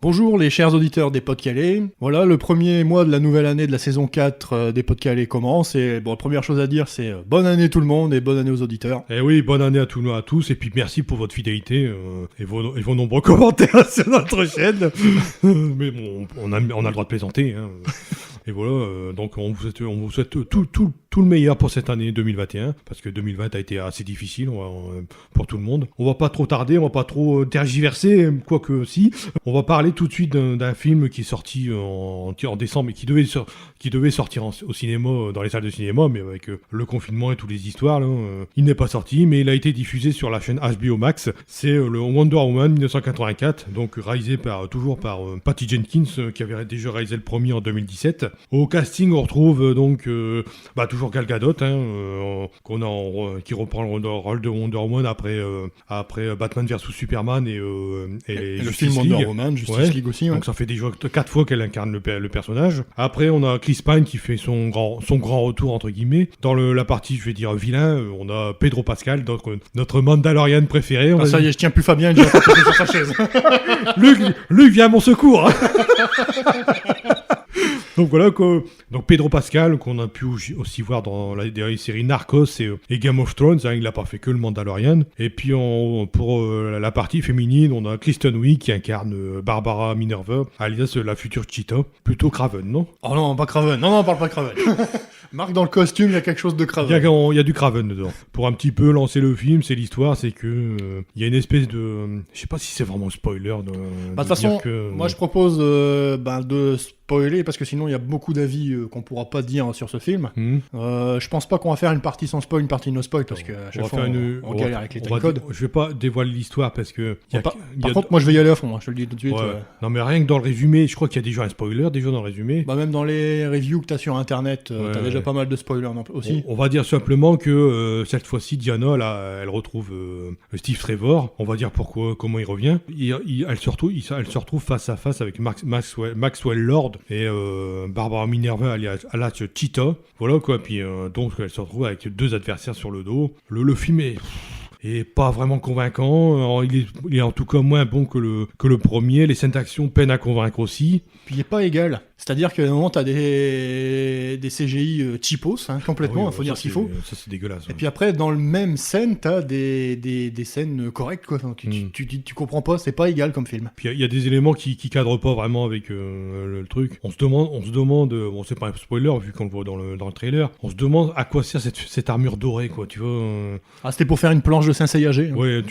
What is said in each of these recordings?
Bonjour les chers auditeurs des Pod-Calais. Voilà, le premier mois de la nouvelle année de la saison 4 des Pod-Calais commence. Et bon, la première chose à dire, c'est bonne année tout le monde et bonne année aux auditeurs. Et oui, bonne année à tous. Et puis merci pour votre fidélité et vos nombreux commentaires sur notre chaîne. Mais bon, on a le droit de plaisanter. Hein. Et voilà, donc on vous souhaite tout le meilleur pour cette année 2021, parce que 2020 a été assez difficile pour tout le monde. On va pas trop tarder, on va pas trop tergiverser, quoique si. On va parler tout de suite d'un film qui est sorti en décembre et qui devait sortir au cinéma, dans les salles de cinéma, mais avec le confinement et toutes les histoires, là, il n'est pas sorti, mais il a été diffusé sur la chaîne HBO Max. C'est le Wonder Woman 1984, donc réalisé toujours par Patty Jenkins, qui avait déjà réalisé le premier en 2017. Au casting, on retrouve toujours Gal Gadot, qui reprend le rôle de Wonder Woman après Batman vs Superman et le Justice film League. Wonder Woman, Justice League aussi. Ouais. Donc ça fait déjà 4 fois qu'elle incarne le personnage. Après, on a Chris Pine qui fait son grand retour, entre guillemets. Dans la partie, je vais dire, vilain, on a Pedro Pascal, notre Mandalorian préféré. Ça y est, je tiens plus Fabien, il est déjà sur sa chaise. Luc, viens à mon secours. Donc voilà, donc Pedro Pascal, qu'on a pu aussi voir dans les séries Narcos et Game of Thrones, il n'a pas fait que le Mandalorian. Et puis pour la partie féminine, on a Kristen Wiig qui incarne Barbara Minerva, alias la future Cheetah. Plutôt Craven, non ? Oh non, pas Craven. Non, on parle pas de Craven. Marc, dans le costume, il y a quelque chose de Craven. Il y a du Craven dedans. Pour un petit peu lancer le film, c'est l'histoire, c'est que il y a une espèce de... Je sais pas si c'est vraiment spoiler. De toute façon, moi je propose de spoiler, parce que sinon il y a beaucoup d'avis qu'on pourra pas dire sur ce film. Je pense pas qu'on va faire une partie sans spoil, une partie no spoil, parce que à chaque fois on galère avec les timecodes. Je vais pas dévoiler l'histoire, parce que... Par contre, moi je vais y aller à fond, hein, je te le dis tout de suite. Ouais. Non mais rien que dans le résumé, je crois qu'il y a déjà un spoiler, dans le résumé. Même dans les reviews que t'as sur internet, t'as déjà pas mal de spoilers aussi. On va dire simplement que cette fois-ci, Diana, là, elle retrouve Steve Trevor. On va dire comment il revient. Elle se retrouve face à face avec Maxwell Lord et Barbara Minerva alias Cheetah. Voilà quoi. Puis donc elle se retrouve avec 2 adversaires sur le dos. Le film est pas vraiment convaincant. Alors, il est en tout cas moins bon que le premier. Les scènes d'action peinent à convaincre aussi. Puis il est pas égal. C'est-à-dire qu'à un moment, t'as des CGI cheapos, complètement, il faut dire ce qu'il faut. Ça, c'est dégueulasse. Et puis après, dans le même scène, t'as des scènes correctes, quoi. Enfin, tu comprends pas, c'est pas égal comme film. Puis il y a des éléments qui cadrent pas vraiment avec le truc. On se demande, bon, c'est pas un spoiler vu qu'on le voit dans le trailer, on se demande à quoi sert cette armure dorée, quoi, tu vois. C'était pour faire une planche de Saint Seiya. Ouais,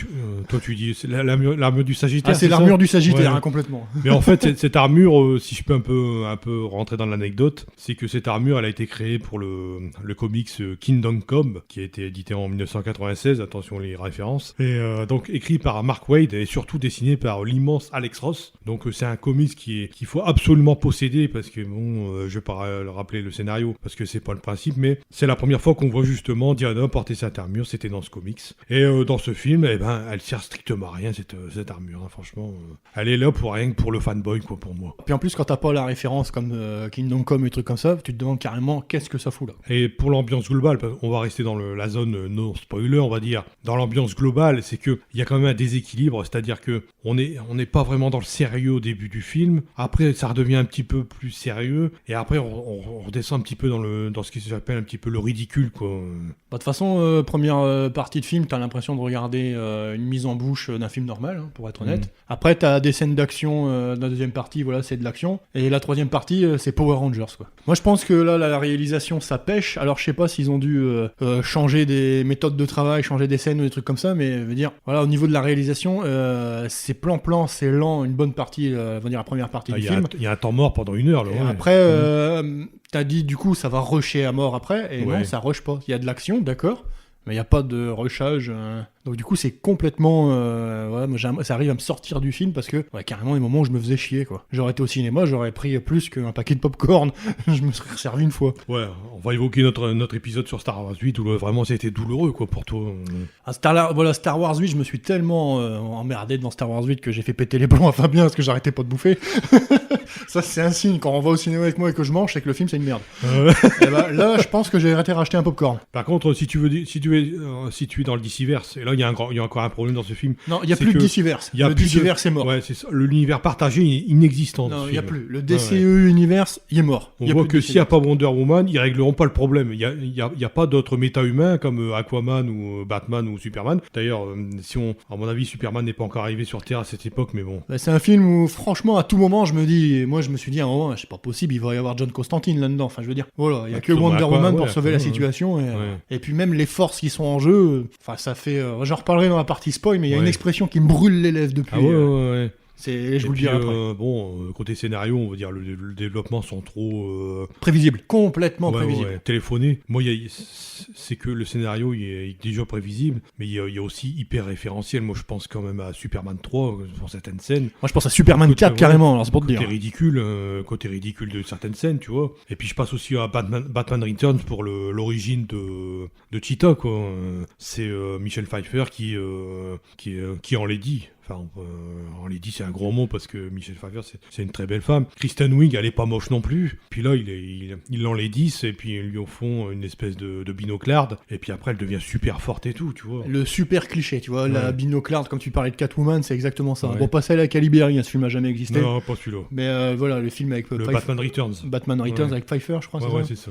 toi tu dis, c'est l'armure du Sagittaire. C'est l'armure du Sagittaire, complètement. Mais en fait, cette armure, si je peux un peu rentrer dans l'anecdote, c'est que cette armure, elle a été créée pour le comics Kingdom Come, qui a été édité en 1996, attention les références, et donc écrit par Mark Waid et surtout dessiné par l'immense Alex Ross. Donc c'est un comics qu'il faut absolument posséder, parce que bon, je vais pas rappeler le scénario, parce que c'est pas le principe, mais c'est la première fois qu'on voit justement Diana porter cette armure, c'était dans ce comics. Et dans ce film, elle sert strictement à rien, cette armure, franchement. Elle est là rien que pour le fanboy, quoi, pour moi. Puis en plus, quand t'as pas la référence comme Kingdom Come et trucs comme ça, tu te demandes carrément qu'est-ce que ça fout là. Et pour l'ambiance globale, on va rester dans la zone no spoiler, on va dire. Dans l'ambiance globale, c'est que il y a quand même un déséquilibre, c'est-à-dire que on n'est pas vraiment dans le sérieux au début du film. Après, ça redevient un petit peu plus sérieux, et après on redescend un petit peu dans ce qui s'appelle un petit peu le ridicule, quoi. De toute façon, première partie de film, t'as l'impression de regarder une mise en bouche d'un film normal, pour être honnête. Après, t'as des scènes d'action dans la deuxième partie, voilà, c'est de l'action. Et la troisième partie, c'est Power Rangers, quoi. Moi, je pense que là, la réalisation, ça pêche. Alors, je sais pas s'ils ont dû changer des méthodes de travail, changer des scènes ou des trucs comme ça, mais je veux dire, voilà, au niveau de la réalisation, c'est plan-plan, c'est lent, une bonne partie, on va dire la première partie du film. Il y a un temps mort pendant 1 heure, là. Et après, t'as dit, du coup, ça va rusher à mort après, et non, ça rush pas. Il y a de l'action, d'accord, mais il n'y a pas de rushage. Donc du coup, c'est complètement... ça arrive à me sortir du film parce que, carrément, des moments où je me faisais chier, quoi. J'aurais été au cinéma, j'aurais pris plus qu'un paquet de popcorn. Je me serais servi une fois. Ouais, on va évoquer notre épisode sur Star Wars 8 où vraiment c'était douloureux, quoi, pour toi. Star Wars 8, je me suis tellement emmerdé devant Star Wars 8 que j'ai fait péter les plombs à Fabien parce que j'arrêtais pas de bouffer. Ça, c'est un signe. Quand on va au cinéma avec moi et que je mange, c'est que le film, c'est une merde. Là, je pense que j'ai arrêté de racheter un popcorn. Par contre, si tu es dans le Dissiverse, et là, il y a encore un problème dans ce film. Non, il n'y a C'est plus de que DCverse. il y a Le plus DCverse est mort. Ouais, c'est ça. L'univers partagé est inexistant. dans Non, ce il n'y a film. plus. Le DCE Universe, il est mort. On Il y a voit plus que de s'il n'y a DCverse. pas Wonder Woman, ils régleront pas le problème. Il y a pas d'autres méta-humains comme Aquaman ou Batman ou Superman. D'ailleurs, à mon avis, Superman n'est pas encore arrivé sur Terre à cette époque, mais bon. Bah, c'est un film où, franchement, à tout moment, je me suis dit à un moment, c'est pas possible, il va y avoir John Constantine là-dedans. Enfin, je veux dire, voilà, il y a que Wonder Woman pour sauver la situation. Et puis même les forces qui sont en jeu, enfin, ça fait. J'en reparlerai dans la partie spoil, mais il y a une expression qui me brûle les lèvres depuis. Ah ouais. Je vous le dirai après. Côté scénario, on va dire le développement sont trop Prévisible, complètement prévisible. Téléphoné. Moi, c'est que le scénario il est déjà prévisible, mais il y a aussi hyper référentiel. Moi, je pense quand même à Superman 3 pour certaines scènes. Moi, je pense à Superman 4 carrément. Alors c'est pour te dire. Côté ridicule de certaines scènes, tu vois. Et puis je passe aussi à Batman Returns pour l'origine de Cheetah, quoi. C'est Michelle Pfeiffer qui en Lady. Enfin, on les dit, c'est un gros mot parce que Michelle Pfeiffer, c'est une très belle femme. Kristen Wiig, elle est pas moche non plus. Puis là, il en les 10 et puis ils lui font une espèce de binoclarde. Et puis après, elle devient super forte et tout, tu vois. Le super cliché, tu vois. La binoclarde, comme tu parlais de Catwoman, c'est exactement ça. Ouais. Bon, pas celle avec Halle Berry, ce film a jamais existé. Non, pas celui-là. Mais voilà, le film avec Batman Returns. Batman Returns avec Pfeiffer, je crois. Ouais, c'est ça.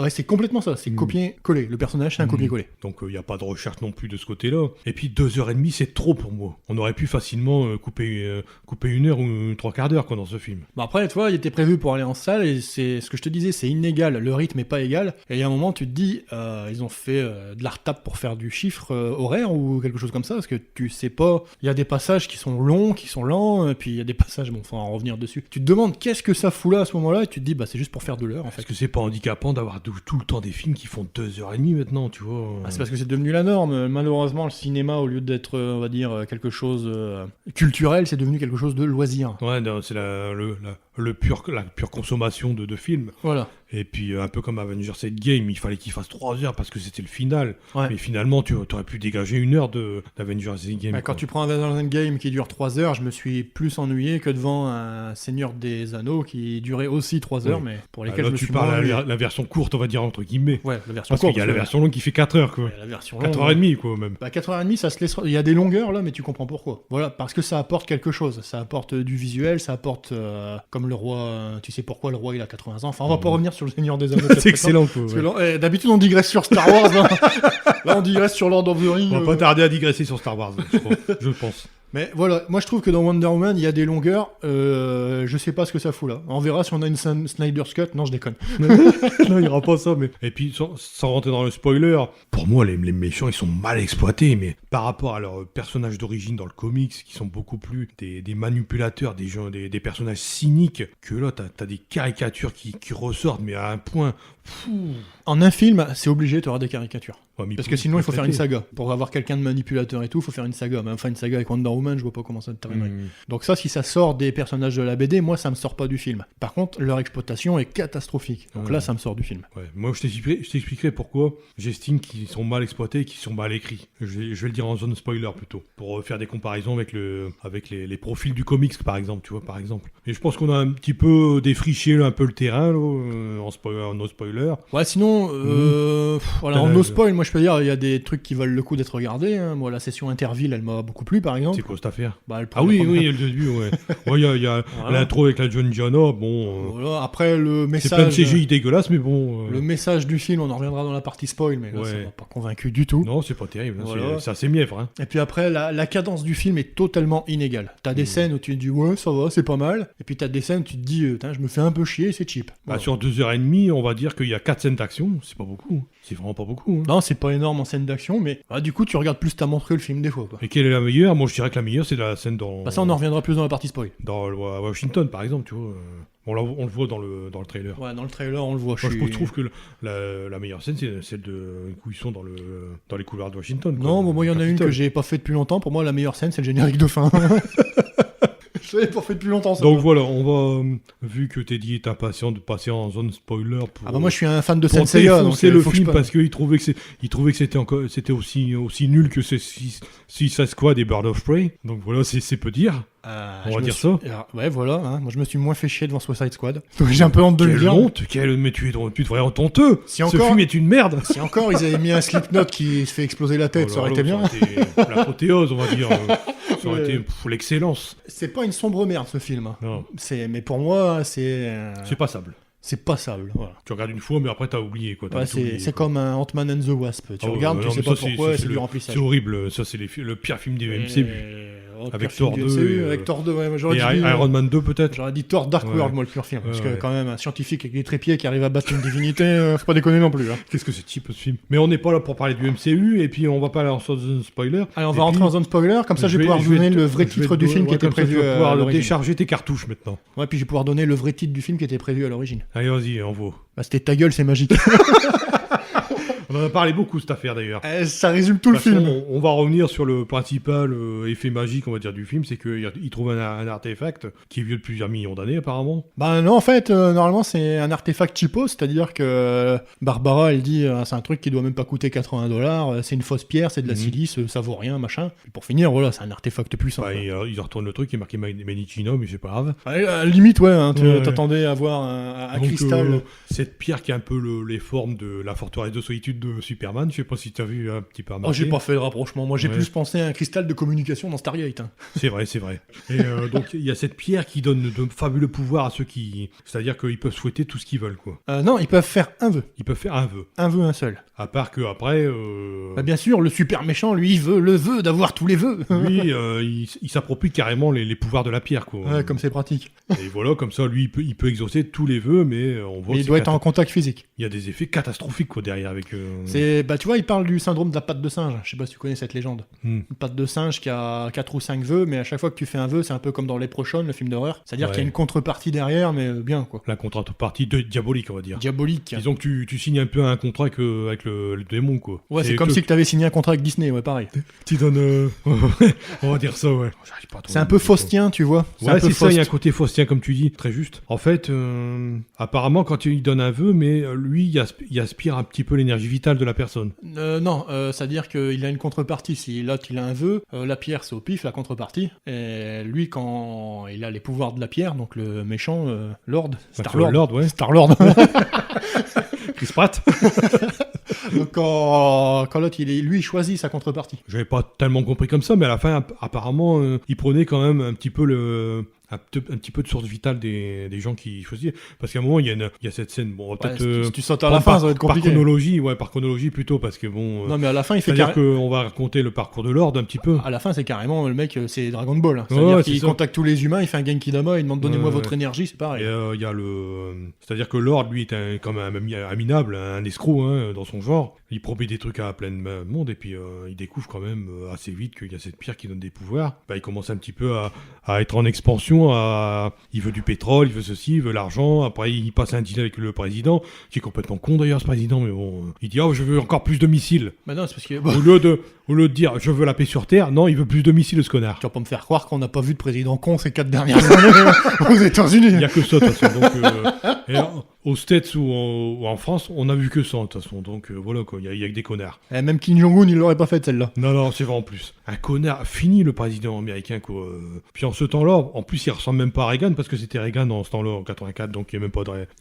C'est complètement ça. C'est copier-coller. Le personnage, c'est un copier-coller. Donc il n'y a pas de recherche non plus de ce côté-là. Et puis 2h30, c'est trop pour moi. On aurait pu facilement couper 1 heure ou 3/4 d'heure dans ce film. Bon, après, tu vois, il était prévu pour aller en salle et c'est ce que je te disais, c'est inégal. Le rythme est pas égal. Et il y a un moment, tu te dis, ils ont fait de la retape pour faire du chiffre horaire ou quelque chose comme ça, parce que tu sais pas. Il y a des passages qui sont longs, qui sont lents, et puis il y a des passages, bon, faut en revenir dessus. Tu te demandes qu'est-ce que ça fout là à ce moment-là, et tu te dis, bah c'est juste pour faire de l'heure en fait. Est-ce que c'est pas handicapant d'avoir tout le temps des films qui font 2h30 maintenant, tu vois C'est parce que c'est devenu la norme. Malheureusement, le cinéma, au lieu d'être, on va dire, quelque chose culturel, c'est devenu quelque chose de loisir. Ouais, non, c'est la pure consommation de films. Voilà. Et puis un peu comme Avengers Endgame, il fallait qu'il fasse 3 heures parce que c'était le final. Ouais. Mais finalement, tu aurais pu dégager 1 heure d'Avengers Endgame. Bah, quand tu prends Avengers Endgame qui dure 3 heures, je me suis plus ennuyé que devant un Seigneur des Anneaux qui durait aussi 3 heures, mais pour lesquels là, je me tu suis parles moins la version courte, on va dire, entre guillemets. Ouais, la version Parce courte. qu'il y a la version longue qui fait 4 heures, quoi. La version 4h30, quoi, même. Bah, 4h30, ça se laisse. Il y a des longueurs là, mais tu comprends pourquoi. Voilà, parce que ça apporte quelque chose. Ça apporte du visuel, ça apporte. Comme le roi. Tu sais pourquoi le roi il a 80 ans. Enfin, on va pas revenir sur le Seigneur des Anneaux. C'est excellent, quoi. Parce que là, d'habitude, on digresse sur Star Wars. Là, on digresse sur Lord of the Rings. On va pas tarder à digresser sur Star Wars, je pense. Mais voilà, moi je trouve que dans Wonder Woman, il y a des longueurs. Je sais pas ce que ça fout là. On verra si on a une Snyder's Cut. Non, je déconne. Non, il y aura pas ça, mais. Et puis, sans rentrer dans le spoiler, pour moi, les méchants, ils sont mal exploités, mais par rapport à leurs personnages d'origine dans le comics, qui sont beaucoup plus des manipulateurs, des gens, des personnages cyniques, que là, t'as des caricatures qui ressortent, mais à un point. En un film, c'est obligé, tu auras des caricatures. Ouais, parce que sinon, il faut faire une saga. Pour avoir quelqu'un de manipulateur et tout, il faut faire une saga. Mais enfin, une saga avec Wonder Woman, je vois pas comment ça te terminerait. Donc ça, si ça sort des personnages de la BD, moi, ça me sort pas du film. Par contre, leur exploitation est catastrophique. Donc là, ça me sort du film. Ouais. Moi, je t'expliquerai pourquoi j'estime qu'ils sont mal exploités et qu'ils sont mal écrits. Je vais le dire en zone spoiler plutôt, pour faire des comparaisons avec les profils du comics, par exemple, tu vois, par exemple. Et je pense qu'on a un petit peu défriché un peu le terrain, là, en no spoiler. Ouais, sinon, voilà, en no spoil, moi je peux dire, il y a des trucs qui valent le coup d'être regardés. Hein. Moi, la session Interville, elle m'a beaucoup plu, par exemple. C'est quoi cette affaire? Oui, le début, ouais. Il y a l'intro avec la John Gianna, bon. Voilà, après, le message. C'est plein de CGI dégueulasse, mais bon. Le message du film, on en reviendra dans la partie spoil, mais là, ça m'a pas convaincu du tout. Non, c'est pas terrible, hein, voilà. c'est assez mièvre. Hein. Et puis après, la cadence du film est totalement inégale. T'as des scènes où tu te dis, ouais, ça va, c'est pas mal. Et puis t'as des scènes où tu te dis, je me fais un peu chier, c'est cheap. Voilà. Sur 2h30, on va dire qu'il y a 4 scènes d'action, c'est pas beaucoup. C'est vraiment pas beaucoup. Hein. Non, c'est pas énorme en scène d'action, mais du coup, tu regardes plus ta montre que le film des fois. Quoi. Et quelle est la meilleure? Moi, je dirais que la meilleure, c'est la scène dans. Ça, on en reviendra plus dans la partie spoil. Dans Washington, par exemple, tu vois. On le voit dans le trailer. Ouais, dans le trailer, on le voit. Moi, je trouve que la meilleure scène, c'est celle où ils sont dans les couloirs de Washington. Non, moi, il y en a une que j'ai pas fait depuis longtemps. Pour moi, la meilleure scène, c'est le générique de fin. Je l'avais pas fait depuis longtemps, ça. Donc voilà, on va, vu que Teddy est impatient de passer en zone spoiler pour... Ah bah moi, je suis un fan de pour Saint Seiya, donc défoncer le faut que film je parce qu'il trouvait que c'était aussi nul que Suicide Squad et Bird of Prey. Donc voilà, c'est peu dire. On va dire ça. Ouais, voilà. Hein. Moi, je me suis moins fait chier devant Suicide Squad. Donc, j'ai un peu honte de le Quelle dire. honte, mais tu devrais être honteux. Si Ce encore- film est une merde. Si encore ils avaient mis un Slipknot qui se fait exploser la tête, Oh ça là aurait là, été bien. Ça aurait été l'apothéose, on va dire. Ça aurait été l'excellence. C'est pas une sombre merde ce film. Non. Mais pour moi, c'est passable. c'est passable. Voilà. Tu regardes une fois, mais après t'as oublié quoi. Ouais, c'est comme un Ant-Man and the Wasp. Tu Oh, regardes, non, tu sais mais pas ça, pourquoi, c'est du c'est remplissage. horrible. Ça, c'est le pire film du MCU. Avec Pire film Thor du 2 MCU, et, avec Thor 2, ouais, moi, Et j'aurais dit, Iron Man 2 peut-être. j'aurais dit Thor Dark Ouais. World, moi, le pur film. Parce Ouais, que ouais. quand même, un scientifique avec des trépieds qui arrive à battre une divinité, faut pas déconner non plus. Hein. Qu'est-ce que c'est cheap ce film? Mais on n'est pas là pour parler du MCU et puis on va pas aller en zone spoiler. Allez, on Et va rentrer puis, en zone spoiler, comme ça je vais pouvoir je donner te- le vrai je vais titre te du donner- film qui ouais, était comme ça, prévu tu vas à pouvoir l'origine. décharger tes cartouches maintenant. Ouais, puis je vais pouvoir donner le vrai titre du film qui était prévu à l'origine. Allez, vas-y, on va. Bah, c'était Ta gueule, c'est magique. On en a parlé beaucoup cette affaire d'ailleurs. Ça résume tout De le toute façon, film. on va revenir sur le principal effet magique, on va dire, du film, c'est qu'il trouve un artefact qui est vieux de plusieurs millions d'années apparemment. Bah non, en fait, normalement c'est un artefact cheapo, c'est-à-dire que Barbara, elle dit c'est un truc qui doit même pas coûter $80, c'est une fausse pierre, c'est de la silice, ça vaut rien, machin. Puis pour finir, voilà, c'est un artefact puissant. Bah, quoi. ils retournent le truc, il est marqué Medichino, mais c'est pas grave. Ouais, à la limite, ouais, hein, Ouais. t'attendais à voir un Donc, cristal. cette pierre qui a un peu les formes de la forteresse de solitude de Superman, je sais pas si tu as vu un petit peu Oh, remarqué. j'ai pas fait le rapprochement, moi j'ai Ouais. plus pensé à un cristal de communication dans Stargate. Hein. C'est vrai, c'est vrai. Et donc il y a cette pierre qui donne de fabuleux pouvoirs à ceux qui... C'est-à-dire qu'ils peuvent souhaiter tout ce qu'ils veulent, quoi. Non, ils peuvent faire un vœu, Ils peuvent faire un vœu. un seul. À part que après, Bah, bien sûr, le super méchant, lui, il veut le vœu d'avoir tous les vœux. lui, il s'approprie carrément les pouvoirs de la pierre, quoi. Ouais, comme c'est pratique. Et voilà, comme ça, lui, il peut exaucer tous les vœux, mais on voit Mais que il doit être en contact physique. il y a des effets catastrophiques, quoi, derrière avec... Bah, tu vois, il parle du syndrome de la patte de singe. Je sais pas si tu connais cette légende. Une patte de singe qui a 4 ou 5 vœux, mais à chaque fois que tu fais un vœu, c'est un peu comme dans Leprechaun, le film d'horreur. C'est-à-dire Ouais. qu'il y a une contrepartie derrière, mais bien, quoi. La contrepartie diabolique, on va dire. Diabolique. Disons que tu signes un peu un contrat avec le démon, quoi. Ouais, c'est comme que si tu avais signé un contrat avec Disney, ouais, pareil. tu donnes... on va dire ça, ouais. J'arrive pas à trouver C'est un le peu mot, quoi. faustien, tu vois. Ouais, un peu c'est ça, il y a un Faust. côté faustien, comme tu dis, très juste. En fait, apparemment, quand il donne un vœu, mais lui, il aspire un petit peu l'énergie vitale de la personne. Non, c'est-à-dire qu'il a une contrepartie. Si l'autre il a un vœu, la pierre c'est au pif, la contrepartie. Et lui, quand il a les pouvoirs de la pierre, donc le méchant, Lord, Star-Lord. Lord, ouais. Star-Lord. Chris Pratt. Donc quand l'autre lui il choisit sa contrepartie. J'avais pas tellement compris comme ça, mais à la fin, apparemment, il prenait quand même un petit peu un petit peu de source vitale des gens qui choisissaient. Parce qu'à un moment, il y a cette scène, bon, on va Ouais, peut-être... si tu sautes à la fin, ça va être compliqué. Par chronologie plutôt, parce que bon... Non mais à la fin il fait c'est-à-dire qu'on va raconter le parcours de Lord un petit peu. à la fin c'est carrément le mec, c'est Dragon Ball. Hein. C'est-à-dire Ouais, qu'il c'est ça. contacte tous les humains, il fait un Genki Dama, il demande donnez-moi Ouais, votre ouais. énergie, c'est pareil. Et il y a c'est-à-dire que Lord, lui, est comme un minable, un escroc hein, dans son genre. Il promet des trucs à plein de monde et puis il découvre quand même assez vite qu'il y a cette pierre qui donne des pouvoirs. Bah, il commence un petit peu à être en expansion. Il veut du pétrole, il veut ceci, il veut l'argent. Après, il passe un deal avec le président, qui est complètement con d'ailleurs, ce président, mais bon. Il dit oh, je veux encore plus de missiles. Bah non, c'est parce que Au lieu de dire je veux la paix sur Terre, non, il veut plus de missiles, ce connard. tu vas pas me faire croire qu'on n'a pas vu de président con ces 4 dernières années aux États-Unis. Il n'y a que ça, de toute façon. Donc, et aux States ou en France, on a vu que ça, de toute façon. Donc voilà, quoi. Il y a que des connards. Même Kim Jong-un, il l'aurait pas fait celle-là. Non, c'est vrai en plus. Un connard, fini le président américain, quoi. Puis en ce temps-là, en plus, il ressemble même pas à Reagan, parce que c'était Reagan en ce temps-là, en 84, donc il n'y a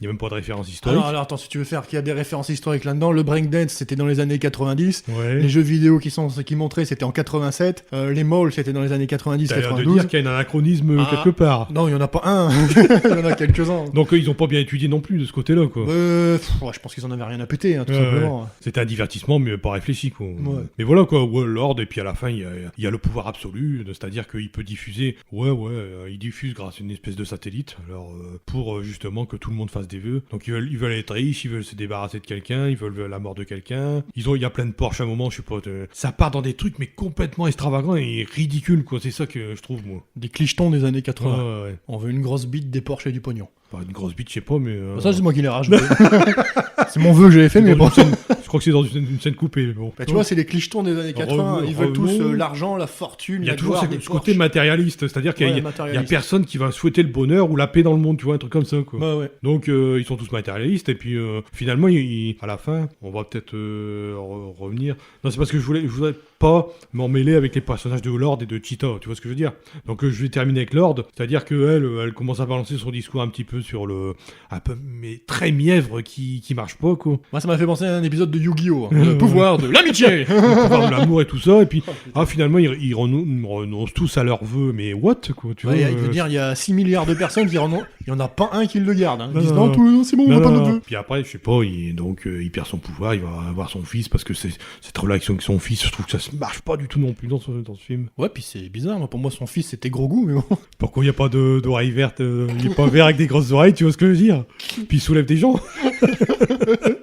même pas de référence historique. Alors attends, si tu veux faire qu'il y a des références historiques là-dedans, le breakdance c'était dans les années 90, Ouais. les jeux vidéo qui montraient c'était en 87, les malls c'était dans les années 90, T'as l'air de 92. dire qu'il y a un anachronisme quelque part. Non, il y en a pas un, il y en a quelques-uns. Donc ils ont pas bien étudié non plus de ce côté-là, quoi. Ouais, je pense qu'ils en avaient rien à péter, hein, tout simplement. C'était un divertissement, mais pas réfléchi, quoi. Ouais. Mais voilà, quoi, Lord, et puis à la fin, il y a le pouvoir absolu, c'est-à-dire qu'il peut diffuser, il diffuse grâce à une espèce de satellite, alors, pour justement que tout le monde fasse des vœux. Donc ils veulent être riches, ils veulent se débarrasser de quelqu'un, ils veulent la mort de quelqu'un. Il y a plein de Porsche à un moment, je sais pas, ça part dans des trucs, mais complètement extravagants et ridicules, quoi. C'est ça que je trouve, moi. Des clichetons des années 80. Ouais. On veut une grosse bite, des Porsche et du pognon. Pas une grosse bite, je sais pas, mais. Ça, c'est moi qui l'ai rajouté. C'est mon vœu que j'avais fait, mais bon. Je crois que c'est dans une scène coupée. Mais bon. Bah, tu vois, c'est les clichetons des années 80. Ils veulent tous l'argent, la fortune, il y a toujours gloire, ce des côté matérialiste, c'est-à-dire qu'il y a personne qui va souhaiter le bonheur ou la paix dans le monde, tu vois, un truc comme ça, quoi. Bah ouais. Donc ils sont tous matérialistes et puis finalement à la fin, on va peut-être revenir. Non, c'est parce que je voudrais pas m'emmêler avec les personnages de Lord et de Cheetah, tu vois ce que je veux dire. Donc je vais terminer avec Lord, c'est-à-dire que elle commence à balancer son discours un petit peu sur un peu mais très mièvre qui marche pas, quoi. Moi, ça m'a fait penser à un épisode de Yu-Gi-Oh! Le pouvoir de l'amitié. Le pouvoir de l'amour et tout ça, et puis finalement ils renoncent tous à leurs vœux, mais what, quoi, tu vois. Il veut dire, il y a 6 milliards de personnes qui renoncent, il y en a pas un qui le garde. Hein. Ils disent non, non, c'est bon, on va pas notre vœu. Puis après, je sais pas, il perd son pouvoir, il va avoir son fils, parce que cette relation avec son fils, je trouve que ça se marche pas du tout non plus dans ce film. Ouais, puis c'est bizarre, moi, pour moi son fils c'était Grogu, mais bon. Pourquoi il n'y a pas d'oreilles vertes, il est pas vert avec des grosses oreilles, tu vois ce que je veux dire. Puis il soulève des gens.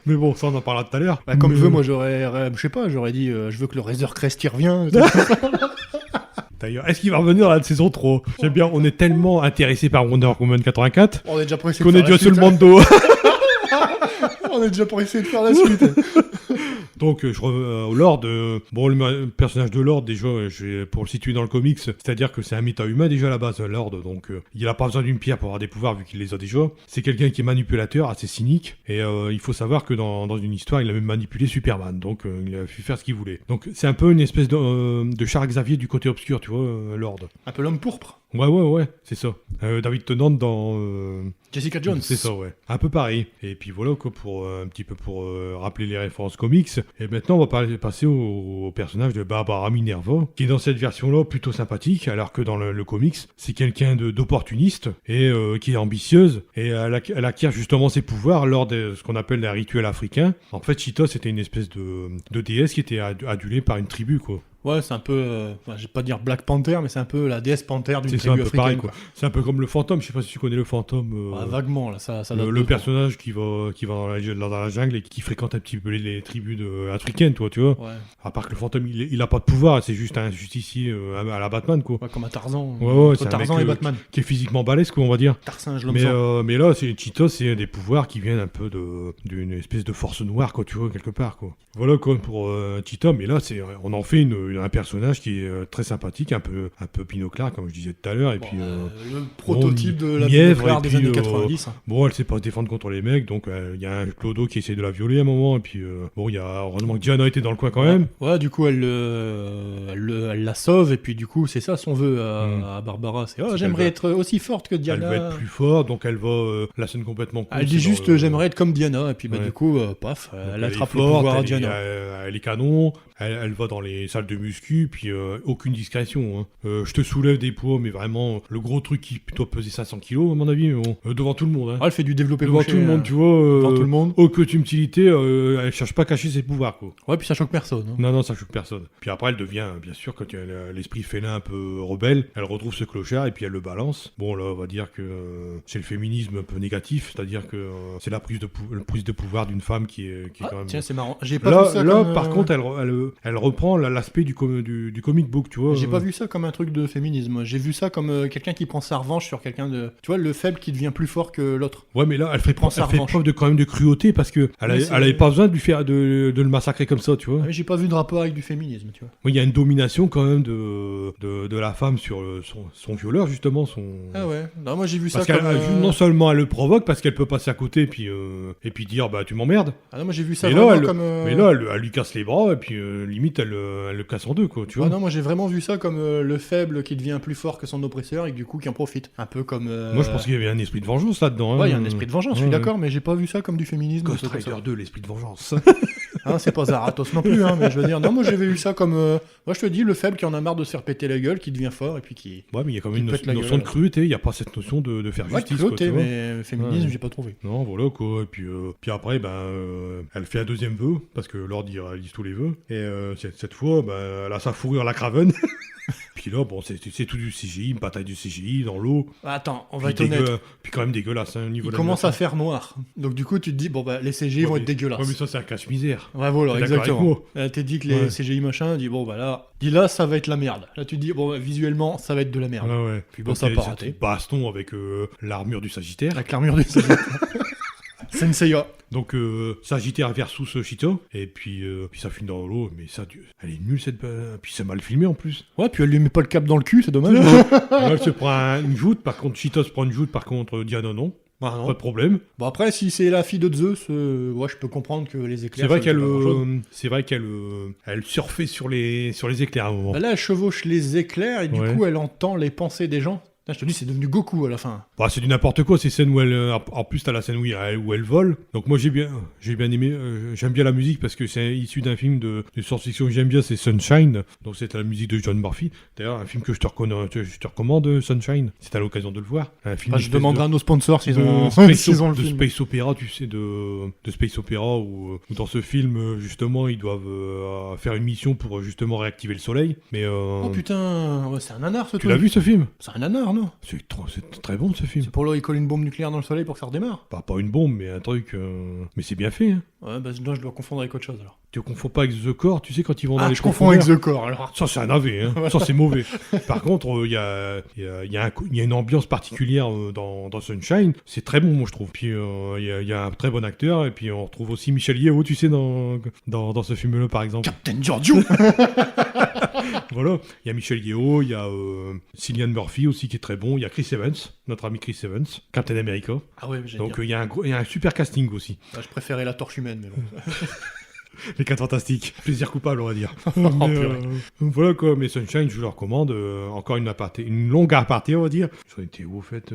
Mais bon, ça on en parlera tout à l'heure. Bah, comme vœu, moi j'aurais dit, je veux que le Razor Crest y revienne. D'ailleurs, est-ce qu'il va revenir dans la saison 3 ? J'aime bien, on est tellement intéressé par Wonder Woman 84 on est déjà pressé qu'on est déjà sur le Mando. On est déjà pressé de faire la suite. Donc, je reviens au Lord. Bon, le personnage de Lord, déjà, pour le situer dans le comics, c'est-à-dire que c'est un méta-humain déjà à la base, Lord. Donc, il n'a pas besoin d'une pierre pour avoir des pouvoirs vu qu'il les a déjà. C'est quelqu'un qui est manipulateur, assez cynique. Et il faut savoir que dans une histoire, il a même manipulé Superman. Donc, il a pu faire ce qu'il voulait. Donc, c'est un peu une espèce de Charles Xavier du côté obscur, tu vois, Lord. Un peu l'homme pourpre. Ouais, c'est ça. David Tennant dans... Jessica Jones. C'est ça, ouais. Un peu pareil. Et puis voilà, quoi, un petit peu pour rappeler les références comics. Et maintenant, on va passer au personnage de Barbara Minerva, qui est dans cette version-là plutôt sympathique, alors que dans le comics, c'est quelqu'un d'opportuniste et qui est ambitieuse. Et elle acquiert justement ses pouvoirs lors de ce qu'on appelle un rituel africain. En fait, Cheetah, c'était une espèce de déesse qui était adulée par une tribu, quoi. Ouais, c'est un peu, je vais pas dire Black Panther, mais c'est un peu la déesse panthère d'une tribu africaine. Pareil, quoi. C'est un peu comme le fantôme, je sais pas si tu connais le fantôme. Vaguement, là, ça le personnage qui va dans la jungle et qui fréquente un petit peu les tribus africaines, toi, tu vois. Ouais. À part que le fantôme, il a pas de pouvoir, c'est juste un justicier à la Batman, quoi. Ouais, comme un Tarzan. Ouais, c'est Tarzan un mec, et Batman. Qui est physiquement balèze, quoi, on va dire. Tarzan, je l'homme mais là, Cheetah, c'est des pouvoirs qui viennent un peu d'une espèce de force noire, quoi, tu vois, quelque part, quoi. Voilà, quoi, pour Cheetah, mais là, on en fait un personnage qui est très sympathique, un peu Pinocchio, comme je disais tout à l'heure, et puis... le prototype de la Pinocchio des années 90. Bon, elle sait pas se défendre contre les mecs, donc il y a un Clodo qui essaie de la violer à un moment, et puis bon, il y a heureusement que Diana était dans le coin quand même. Ouais, du coup, elle la sauve, et puis du coup, c'est ça son vœu à Barbara, c'est j'aimerais être aussi forte que Diana. Elle veut être plus forte, donc elle va la scène complètement cool. Elle dit juste j'aimerais être comme Diana, et puis du coup, paf, elle attrape le pouvoir à Diana. Elle est canon, elle va dans les salles de muscu, puis aucune discrétion. Hein. Je te soulève des poids, mais vraiment, le gros truc qui doit peser 500 kilos, à mon avis, mais bon, devant tout le monde. Hein. Elle fait du développé devant couché, tout le monde, tu vois. devant tout le monde. Aucune utilité, elle cherche pas à cacher ses pouvoirs, quoi. Ouais, puis ça choque personne. Hein. Non, ça choque personne. Puis après, elle devient, bien sûr, quand elle a l'esprit félin un peu rebelle, elle retrouve ce clochard et puis elle le balance. Bon, là, on va dire que c'est le féminisme un peu négatif, c'est-à-dire que c'est la prise de pouvoir d'une femme qui est quand même... Tiens, c'est marrant. J'ai pas vu ça comme... par contre, elle reprend l'aspect du comic book, tu vois. J'ai pas vu ça comme un truc de féminisme. J'ai vu ça comme quelqu'un qui prend sa revanche sur quelqu'un de... Tu vois, le faible qui devient plus fort que l'autre. Ouais, mais là, elle fait preuve quand même de cruauté parce que elle avait pas besoin de lui faire de le massacrer comme ça, tu vois. Mais j'ai pas vu de rapport avec du féminisme, tu vois. Oui, il y a une domination quand même de la femme sur son violeur, justement. Ah ouais. Non, moi j'ai vu parce ça comme... non seulement elle le provoque parce qu'elle peut passer à côté et puis dire bah tu m'emmerdes. Ah non, moi j'ai vu ça mais vraiment là, comme... Mais là, elle lui casse les bras et puis limite elle le casse en deux, quoi, tu vois. Ah non, moi j'ai vraiment vu ça comme le faible qui devient plus fort que son oppresseur et du coup qui en profite. Un peu comme... Moi je pense qu'il y avait un esprit de vengeance là-dedans. Ouais, il y a un esprit de vengeance, je suis d'accord, mais j'ai pas vu ça comme du féminisme. Ghost Rider 2, l'esprit de vengeance. Hein, c'est pas Zaratos non plus, hein, mais je veux dire, non, moi j'avais vu ça comme... moi je te dis, le faible qui en a marre de se faire péter la gueule, qui devient fort et puis qui... Ouais, mais il y a quand même une notion de cruauté, il n'y a pas cette notion de faire justice. Cruauté, quoi, mais féminisme, j'ai pas trouvé. Non, voilà, quoi. Et puis après, elle fait un deuxième vœu, parce que Lord il réalise tous les vœux. Et cette fois, elle a sa fourrure à la Craven. Puis puis là, bon, c'est tout du CGI, une bataille du CGI dans l'eau. Attends, on Puis va être honnête. Puis quand même dégueulasse, hein, au niveau Il de commence à l'animation. faire noir. Donc du coup, tu te dis, bon, bah, les CGI vont Ouais, être dégueulasses. Ouais, mais ça, c'est un cache-misère. Ouais, voilà, T'es d'accord exactement. avec T'es dit que les Ouais. CGI machin, là, ça va être la merde. Là, tu te dis, bon, bah, visuellement, ça va être de la merde. Ouais, ouais. Puis Bon, bon, ça a c'est pas cette raté. baston avec l'armure du Sagittaire. Avec l'armure du Senseiya. Donc, Sagittaire versus Cheeto. Et puis ça finit dans l'eau. Mais ça, elle est nulle cette. Puis c'est mal filmé en plus. Ouais, puis elle lui met pas le cap dans le cul, c'est dommage. Là, elle se prend une joute. Par contre, Cheeto se prend une joute. Par contre, Diana, non. Bah, non. Pas de problème. Bon, après, si c'est la fille de Zeus, ouais, je peux comprendre que les éclairs. C'est vrai ça qu'elle, veut pas grand-chose. elle surfait sur les éclairs à un moment. Bah là, elle chevauche les éclairs et du Ouais. coup, elle entend les pensées des gens. Putain, je te dis, c'est devenu Goku à la fin. Bah, c'est du n'importe quoi, ces scènes où elle. En plus, t'as la scène où elle vole. Donc, moi, j'ai bien aimé. J'aime bien la musique parce que c'est issu d'un film de science-fiction que j'aime bien, c'est Sunshine. Donc, c'est la musique de John Murphy. D'ailleurs, un film que je te recommande, Sunshine. C'est à l'occasion de le voir. Un film Enfin, je demanderai à nos sponsors s'ils ont, Space, s'ils ont le de film. Space Opera, tu sais, de Space Opera, où dans ce film, justement, ils doivent faire une mission pour justement réactiver le soleil. Mais. Oh putain, ouais, c'est un nanar ce Tu truc. l'as vu ce film? C'est un nanar, non? C'est très bon ce film. C'est pour là, il colle une bombe nucléaire dans le soleil pour que ça redémarre. Pas une bombe, mais un truc. Mais c'est bien fait. Hein. Ouais, bah là, je dois confondre avec autre chose alors. Tu confonds pas avec The Core, tu sais, quand ils vont dans Ah, les je confonds avec profondeurs. The Core alors. Ça, c'est un AV, hein. Ça, c'est mauvais. Par contre, il y a une ambiance particulière dans Sunshine. C'est très bon, moi, je trouve. Puis, il y a un très bon acteur. Et puis, on retrouve aussi Michel Yeo, tu sais, dans ce film-là, par exemple. Captain Giorgio. Voilà. Il y a Michel Yeo, il y a Cillian Murphy aussi, qui est très bon. Il y a Chris Evans, notre ami Chris Evans, Captain America. Ah ouais, j'ai Donc, il y a un super casting aussi. je préférais la torche humaine, mais bon. Les 4 fantastiques. Plaisir coupable, on va dire. Oh, Mais, purée. voilà quoi, mais Sunshine, je le recommande. Encore une longue aparté, on va dire. Ça a été où, au fait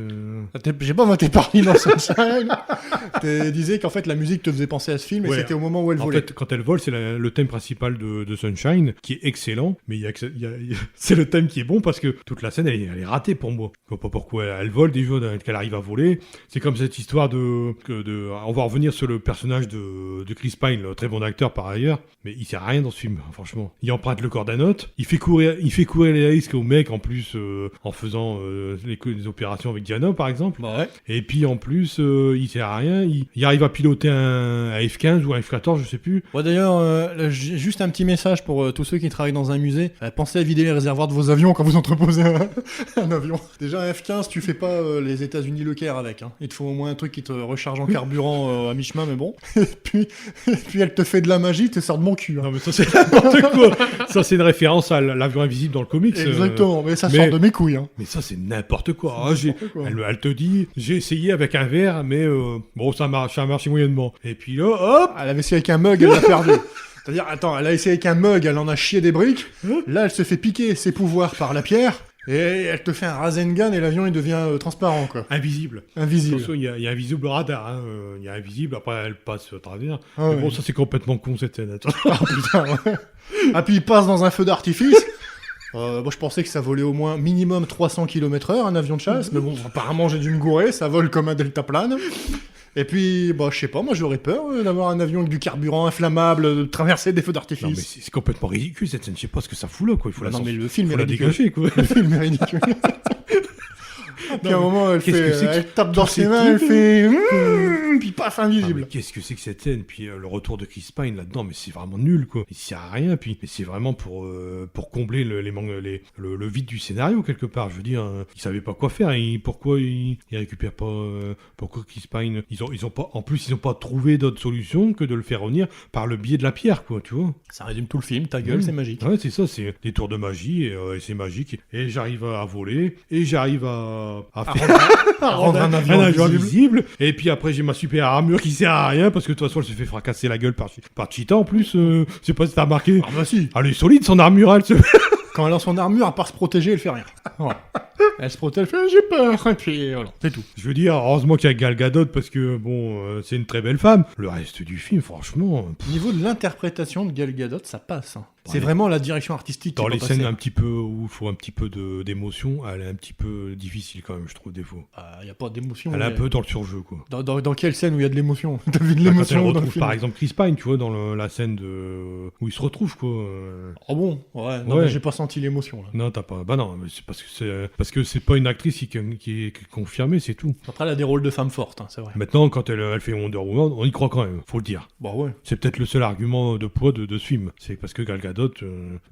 J'ai pas voté par dans Sunshine. Tu disais qu'en fait la musique te faisait penser à ce film et Ouais. c'était au moment où elle En volait. fait, quand elle vole, c'est le thème principal de Sunshine, qui est excellent, mais c'est le thème qui est bon parce que toute la scène, elle est ratée pour moi. Je vois pas pourquoi elle vole déjà, qu'elle arrive à voler. C'est comme cette histoire on va revenir sur le personnage de Chris Pine, le très bon acteur par ailleurs, mais il sert à rien dans ce film, franchement. Il emprunte le corps d'un autre, il fait courir les risques au mec en plus en faisant les opérations avec Diana par exemple. Bah ouais. Et puis en plus, il sert à rien. Il arrive à piloter un F-15 ou un F-14, je sais plus. Ouais, d'ailleurs, là, j'ai juste un petit message pour tous ceux qui travaillent dans un musée. Pensez à vider les réservoirs de vos avions quand vous entreposez un avion. Déjà, un F-15, tu fais pas les États-Unis Le Caire avec. Hein. Il te faut au moins un truc qui te recharge en carburant à mi-chemin, mais bon. Et puis elle te fait de la magie, tu sors de mon cul. Hein. Non mais ça c'est n'importe quoi. Ça c'est une référence à l'avion invisible dans le comics. Exactement, mais ça mais- sort de mes couilles. Hein. Mais ça c'est n'importe quoi. Ah, N'importe quoi. elle te dit, j'ai essayé avec un verre, mais bon ça a marché moyennement. Et puis là, hop. Elle avait essayé avec un mug, elle l'a perdu. C'est-à-dire, attends, elle a essayé avec un mug, elle en a chié des briques. Là, elle se fait piquer ses pouvoirs par la pierre. Et elle te fait un Rasengan et l'avion il devient transparent, quoi. Invisible. Invisible. Attention, il y a un visible radar. Hein. Il y a un visible, après elle passe au travers. Ah Mais ouais. bon, ça c'est complètement con cette scène. Attends. Ah putain, ouais. Ah, puis il passe dans un feu d'artifice. Moi, je pensais que ça volait au moins minimum 300 km/h, un avion de chasse. Mais bon, apparemment, j'ai dû me gourer. Ça vole comme un deltaplane. Et puis, bah, je sais pas, moi j'aurais peur d'avoir un avion avec du carburant inflammable, de traverser des feux Non mais d'artifice. c'est complètement ridicule cette scène. Je sais pas ce que ça fout là quoi. Il faut Non, mais le film faut est la ridicule. dégager quoi. Le film est ridicule. Puis à un moment, elle qu'est-ce que c'est que elle tape dans tous ses ces mains, elle trucs fait puis paf, Ah, mais invisible. qu'est-ce que c'est que cette scène? Puis le retour de Chris Pine là-dedans, mais c'est vraiment nul quoi. Il sert à rien. Puis mais c'est vraiment pour combler le vide du scénario quelque part. Je veux dire, ils savaient pas quoi faire. Pourquoi ils récupèrent pas pourquoi Chris Pine ils ont pas en plus ils ont pas trouvé d'autre solution que de le faire revenir par le biais de la pierre quoi. Tu vois? Ça résume tout le film, ta gueule, Mmh. c'est magique. Ouais, c'est ça, c'est des tours de magie et c'est magique. Et j'arrive à voler et j'arrive à Rendre un avion invisible. invisible. Et puis après, j'ai ma super armure qui sert à rien parce que de toute façon, elle se fait fracasser la gueule par Cheetah en plus. Je sais pas si t'as remarqué. Ah bah si, Elle est solide son armure, elle se. quand elle a son armure, à part se protéger, elle fait rien. Voilà. Elle se protège, elle fait j'ai peur, et puis voilà, c'est tout. Je veux dire, heureusement qu'il y a Gal Gadot parce que bon, c'est une très belle femme. Le reste du film, franchement. Au niveau de l'interprétation de Gal Gadot, ça passe. Hein. C'est vraiment la direction artistique. Dans qui les va scènes passer. un petit peu où il faut un petit peu d'émotion, elle est un petit peu difficile quand même, je trouve, des fois. Il n'y a pas d'émotion. Elle est un mais- peu dans le surjeu, quoi. Dans quelle scène où il y a de l'émotion? T'as vu de Bah, quand elle l'émotion dans le retrouve film? par exemple Chris Pine, tu vois, dans la scène où ils se retrouvent, quoi. Oh bon? Ouais, non, Ouais. mais j'ai pas senti l'émotion là. Non, t'as pas. Bah non, mais c'est parce que c'est pas une actrice qui est confirmée, c'est tout. Après, elle a des rôles de femme forte, hein, c'est vrai. Maintenant, quand elle fait Wonder Woman, on y croit quand même, faut le dire. Bah ouais. C'est peut-être le seul argument de poids de ce film. C'est parce que Gal Gadot,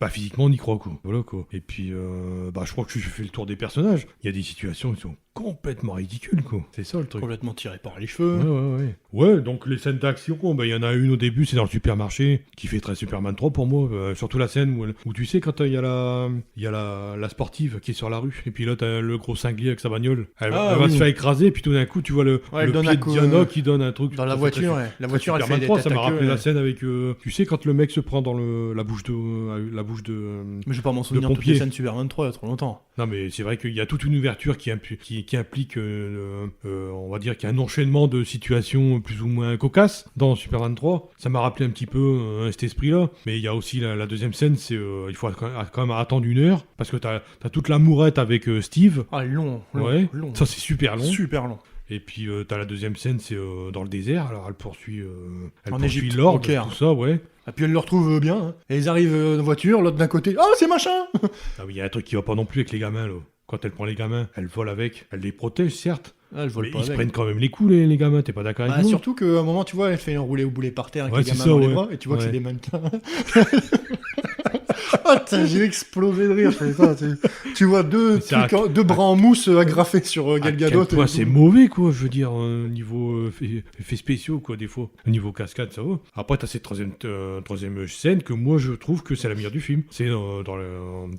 physiquement, on y croit, quoi. Voilà, quoi. Et puis, je crois que j'ai fait le tour des personnages. Il y a des situations qui sont complètement ridicules, quoi. C'est ça le truc. Complètement tiré par les Ouais, cheveux. ouais. Ouais, donc les scènes d'action, il y en a une au début, c'est dans le supermarché, qui fait très Superman 3 pour moi. Surtout la scène où tu sais, quand il y a la sportive qui est sur la rue, et puis là, t'as le gros cinglé avec sa bagnole. Elle va oui. se faire écraser, et puis tout d'un coup, tu vois le elle donne pied un de coup, Diana qui donne un truc. Dans la Ça fait voiture, très- ouais. La très voiture, elle fait Superman des 3, têtes ça m'a à queue, rappelé la ouais. scène avec, tu sais, quand le mec se prend dans la bouche de... Mais je vais pas m'en souvenir de toutes pompier. les scènes Superman 3 il y a trop longtemps. Non, mais c'est vrai qu'il y a toute une ouverture qui implique, on va dire qu'il y a un enchaînement de situations plus ou moins cocasses dans Superman 3. Ça m'a rappelé un petit peu cet esprit-là. Mais il y a aussi la deuxième scène, c'est il faut quand même attendre 1 heure, parce que t'as toute l'amourette avec Steve. Ah, long. Ouais, long. ça c'est super long. Super long. Et puis t'as la deuxième scène, c'est dans le désert. Alors elle poursuit En poursuit Égypte, Lord, au Caire. tout ça, ouais. Et puis elle le retrouve bien. Hein. Et ils arrivent en voiture, l'autre d'un côté. Oh, c'est machin. Ah oui, il y a un truc qui va pas non plus avec les gamins, là. Quand elle prend les gamins, elle vole avec. Elle les protège, certes. Ah, je vole Mais pas ils se avec. prennent quand même les coups, les gamins. T'es pas d'accord avec Bah, moi? surtout qu'à un moment, tu vois, elle fait enrouler au boulet par terre avec Ouais, les c'est gamins ça, dans les ouais. bras, et tu vois que Ouais. c'est des mannequins. Ah, putain, j'ai explosé de rire. Je fais ça, tu vois deux bras en mousse agrafés sur Gal Gadot. À quel point c'est mauvais, quoi, je veux dire, niveau effets spéciaux, quoi, des fois. Au niveau cascade, ça va. Après, t'as cette troisième scène que moi, je trouve que c'est la meilleure du film. C'est dans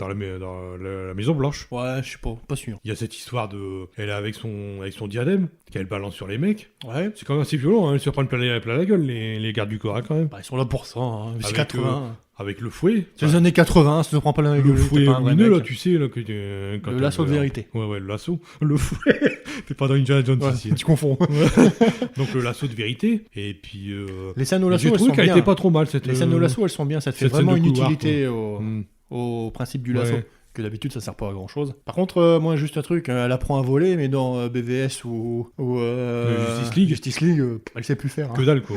la Maison Blanche. Ouais, je suis pas sûr. Il y a cette histoire de... Elle est avec son diadème, qu'elle balance sur les mecs. Ouais. C'est quand même assez violent, hein. Ils se prennent plein la gueule, les gardes du corps, hein, quand même. Bah, ils sont là pour ça. Hein. C'est Avec, 80. Avec le fouet. C'est les années 80, ça se prend pas la Le gueule. fouet t'es pas un vrai lumineux, mec. là, tu sais, là, quand Le lasso de vérité. Ouais, le lasso. Le fouet. T'es pas dans Indiana Jones Ouais, ici. tu confonds. Donc le lasso de vérité. Et puis... Les scènes au j'ai lasso, elles trouvé sont qu'elle bien. était pas trop mal, cette... Les scènes au lasso, elles sont bien. Ça te fait cette scène vraiment de une couloir, utilité Mm. au principe du lasso. Ouais. Que d'habitude, ça sert pas à grand chose. Par contre, moi, juste un truc, elle apprend à voler, mais dans BVS ou Justice League, elle sait plus faire. Hein. Que dalle, quoi.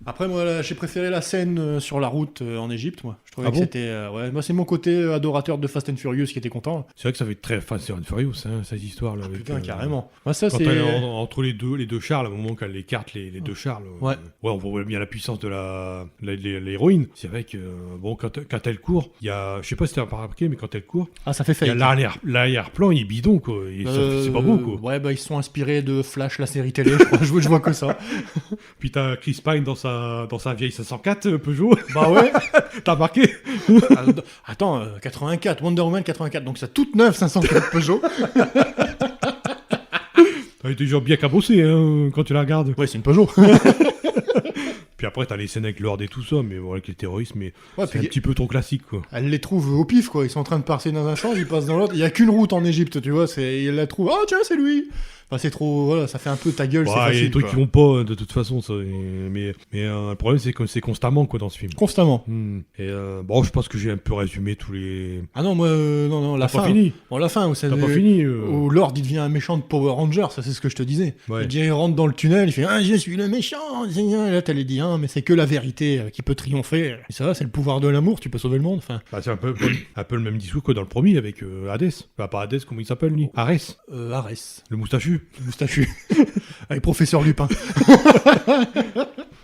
Après, moi, là, j'ai préféré la scène sur la route en Égypte, moi. Je trouvais Ah que bon c'était... ouais, moi, c'est mon côté adorateur de Fast and Furious qui était content. C'est vrai que ça fait très Fast and Furious, hein, cette histoire-là. avec, Putain, carrément. Moi, ça, Quand c'est... elle est entre les deux Charles, à un moment qu'elle écarte les deux Charles, Ouais. On voit bien la puissance de l'héroïne. C'est vrai que, bon, quand elle court, il y a, je sais pas si t'as remarqué, mais quand elle court, Ah, ça fait il y fake. a l'arrière-plan, il est bidon, quoi. Et c'est pas beau, quoi. Ouais, bah, ils se sont inspirés de Flash, la série télé, je crois. Je vois que ça. Puis t'as Chris Pine dans sa vieille 504 Peugeot. Bah ouais. T'as remarqué? Attends, 84, Wonder Woman 84, donc c'est toute neuve 504 Peugeot. Elle est toujours bien cabossée, hein, quand tu la regardes. Ouais, c'est une Peugeot. Puis après, t'as les scènes avec Lord et tout ça, mais bon, avec les terroristes, mais Ouais, c'est puis un petit peu trop classique, quoi. elle les trouve au pif, quoi. Ils sont en train de passer dans un sens, ils passent dans l'autre. Il y a qu'une route en Égypte, tu vois. Elle la trouve. Oh, tiens, c'est lui. Enfin, c'est trop. Voilà, ça fait un peu ta gueule, c'est Ouais, il y a facile. des trucs quoi. qui vont pas, de toute façon, ça. Mais le problème, c'est que c'est constamment, quoi, dans ce film. Constamment. Et bon, je pense que j'ai un peu résumé tous les... Ah non, moi, non, la T'as fin. pas fini? Bon, la fin, où ça. T'as pas fini Où Lord, il devient un méchant de Power Ranger, ça, c'est ce que je te disais. Ouais. Il rentre dans le tunnel, il fait Ah, je suis le méchant. Et là, t'as les dit mais c'est que la vérité qui peut triompher. Et ça, c'est le pouvoir de l'amour, tu peux sauver le monde. Enfin, Bah, c'est un peu le même discours que dans le premier avec Hades. Enfin, pas Hades, comment il s'appelle, lui? Ares, Ares, le moustachu. le moustachu. Avec Professeur Lupin.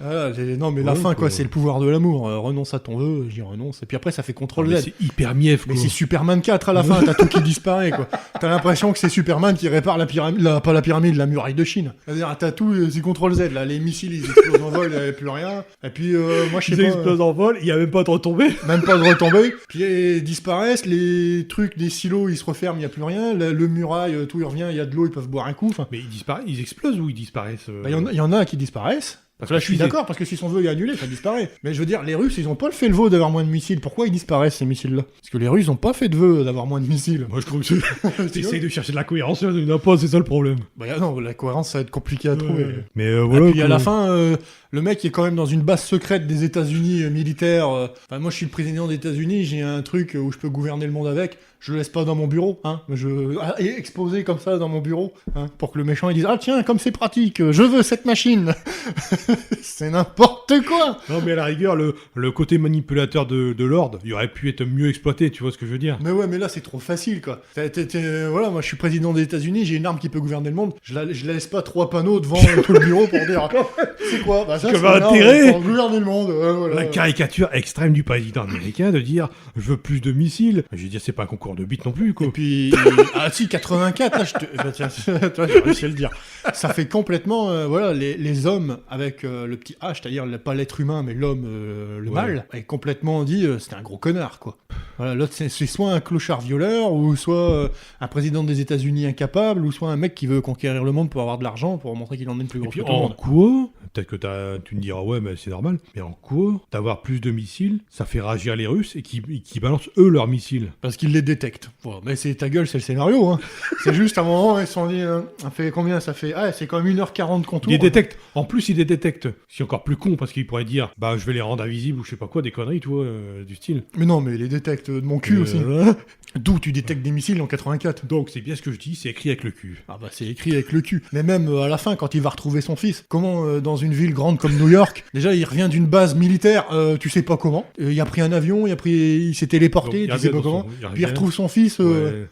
Voilà, non, mais la Ouais, fin, quoi, quoi. c'est le pouvoir de l'amour. Renonce à ton vœu, j'y renonce. Et puis après, ça fait Ah, contrôle mais Z. c'est hyper mief, quoi. Mais c'est Superman 4 à la fin, t'as tout qui disparaît, quoi. T'as l'impression que c'est Superman qui répare la pyramide, pas la pyramide, la muraille de Chine. C'est-à-dire, t'as tout, c'est contrôle Z, là, les missiles, ils explosent en vol, il n'y avait plus rien. Et puis, moi, je sais Ils pas. explosent en vol, il y a même pas de retombée. Même pas de retombées. Puis ils disparaissent, les trucs des silos, ils se referment, il n'y a plus rien. Le muraille, tout il revient, il y a de l'eau, ils peuvent boire un coup. Enfin, Mais ils explosent ou ils disparaissent il y en a qui disparaissent. Parce que là, je suis d'accord, parce que si son vœu est annulé, ça disparaît. Mais je veux dire, les Russes, ils ont pas fait le vœu d'avoir moins de missiles. Pourquoi ils disparaissent, ces missiles-là? Parce que les Russes ont pas fait de vœu d'avoir moins de missiles. Moi, je trouve que t'essayes de chercher de la cohérence, il n'y en a pas, c'est ça le problème. Bah non, la cohérence, ça va être compliqué à trouver. Mais voilà. Et puis à la fin, le mec est quand même dans une base secrète des États-Unis militaire. Enfin, moi, je suis le président des États-Unis, j'ai un truc où je peux gouverner le monde avec. Je le laisse pas dans mon bureau, hein. Exposé comme ça dans mon bureau, hein, pour que le méchant il dise ah tiens, comme c'est pratique, je veux cette machine. C'est n'importe quoi. Non, mais à la rigueur, le côté manipulateur de Lord, il aurait pu être mieux exploité, tu vois ce que je veux dire. Mais ouais, mais là c'est trop facile quoi. Voilà, moi je suis président des États-Unis, j'ai une arme qui peut gouverner le monde. Je la laisse pas 3 panneaux devant tout le bureau pour dire c'est quoi. Bah ça c'est intérêt pour gouverner le monde. Voilà. La caricature extrême du président américain de dire je veux plus de missiles. Je veux dire, c'est pas un concours de bite non plus, quoi. Et puis, ah si, 84, là, tiens, toi, j'ai réussi à le dire. Ça fait complètement, voilà, les hommes avec le petit H, c'est-à-dire pas l'être humain, mais l'homme, le mâle, est complètement dit, c'était un gros connard, quoi. Voilà, l'autre, c'est soit un clochard violeur, ou soit un président des États-Unis incapable, ou soit un mec qui veut conquérir le monde pour avoir de l'argent, pour montrer qu'il en est le plus gros que tout le monde. En quoi, peut-être que tu me diras, ouais, mais c'est normal, mais en quoi, d'avoir plus de missiles, ça fait réagir les Russes et qui balancent eux leurs missiles? Parce qu'ils les détectent. Bon, mais c'est ta gueule, c'est le scénario, hein. C'est juste à un moment, ils se sont dit, ça fait combien ça fait? Ah, c'est quand même 1h40 qu'on tourne. Ils les détectent. En plus, ils les détectent. C'est encore plus con, parce qu'ils pourraient dire, bah, je vais les rendre invisibles ou je sais pas quoi, des conneries, tu vois, du style. Mais non, mais ils les détectent de mon cul aussi. D'où tu détectes des missiles en 84. Donc, c'est bien ce que je dis, c'est écrit avec le cul. Ah bah, c'est écrit avec le cul. Mais même à la fin, quand il va retrouver son fils, comment, dans une ville grande comme New York, déjà, il revient d'une base militaire, tu sais pas comment. Il a pris un avion, il s'est téléporté, donc, tu sais pas comment. Puis il retrouve son fils,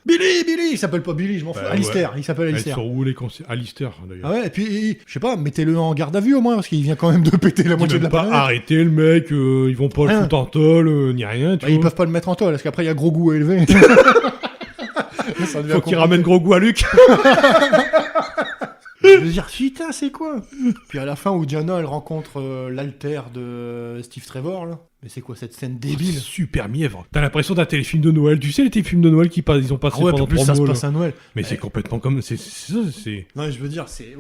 Billy, il s'appelle pas Billy, je m'en fous. Alistair, il s'appelle Alistair. Ils sont où les conseils? Alistair, d'ailleurs. Ah ouais, et puis, je sais pas, mettez-le en garde à vue au moins, parce qu'il vient quand même de péter la moitié de la planète. Arrêtez le mec, ils vont pas le foutre en tôle, ni rien, tu vois. Ils peuvent pas le mettre en tôle, parce qu'après il y a gros goût à élever. Faut qu'il ramène gros goût à Luc. Je veux dire, putain, c'est quoi? Puis à la fin où Diana elle rencontre l'alter de Steve Trevor là. Mais c'est quoi cette scène débile? Super mièvre. T'as l'impression d'un téléfilm de Noël. Tu sais les téléfilms de Noël ils ont passé pendant 3 mois. Ça se passe à Noël. Mais c'est complètement comme c'est ça, c'est. Non, je veux dire, c'est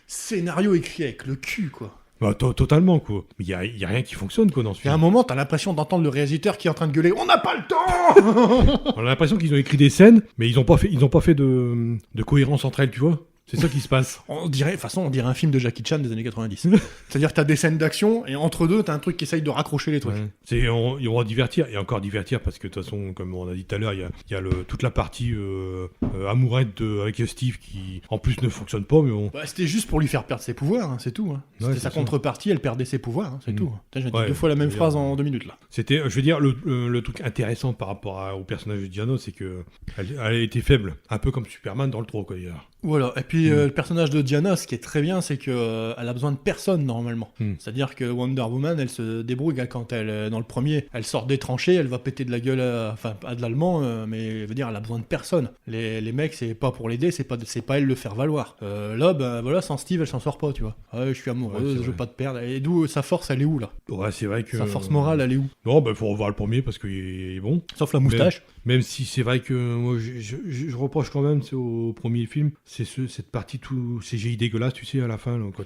scénario écrit avec le cul quoi. Bah, totalement quoi. Mais y a rien qui fonctionne quoi dans ce film. Il y a un moment, t'as l'impression d'entendre le réalisateur qui est en train de gueuler. On n'a pas le temps. On a l'impression qu'ils ont écrit des scènes, mais ils ont pas fait de cohérence entre elles, tu vois. C'est ça qui se passe. De toute façon, on dirait un film de Jackie Chan des années 90. C'est-à-dire que t'as des scènes d'action, et entre deux, t'as un truc qui essaye de raccrocher les trucs. Ouais. Ils vont divertir, et encore divertir, parce que de toute façon, comme on a dit tout à l'heure, il y a toute la partie amourette avec Steve qui, en plus, ne fonctionne pas, mais bon. Bah, c'était juste pour lui faire perdre ses pouvoirs, hein, c'est tout. Hein. C'était sa contrepartie, elle perdait ses pouvoirs, hein, c'est tout. J'ai dit 2 fois la même phrase en 2 minutes, là. C'était, je veux dire, le truc intéressant par rapport au personnage de Diana, c'est que elle était faible, un peu comme Superman dans le 3, quoi, d'ailleurs. Voilà, et puis le personnage de Diana, ce qui est très bien, c'est qu'elle a besoin de personne normalement. C'est-à-dire que Wonder Woman, elle se débrouille quand elle, dans le premier, elle sort des tranchées, elle va péter de la gueule à de l'allemand, mais je veux dire, elle a besoin de personne. Les mecs, c'est pas pour l'aider, c'est pas elle le faire valoir. Là, ben voilà, sans Steve, elle s'en sort pas, tu vois. Ouais, je suis amoureuse, je veux pas te perdre. Et d'où sa force, elle est où là? Ouais, c'est vrai que. Sa force morale, elle est où? Non, bah faut revoir le premier parce qu'il est bon. Sauf la moustache. Même si c'est vrai que moi, je reproche quand même au premier film, c'est cette partie tout CGI dégueulasse, tu sais, à la fin, là, quand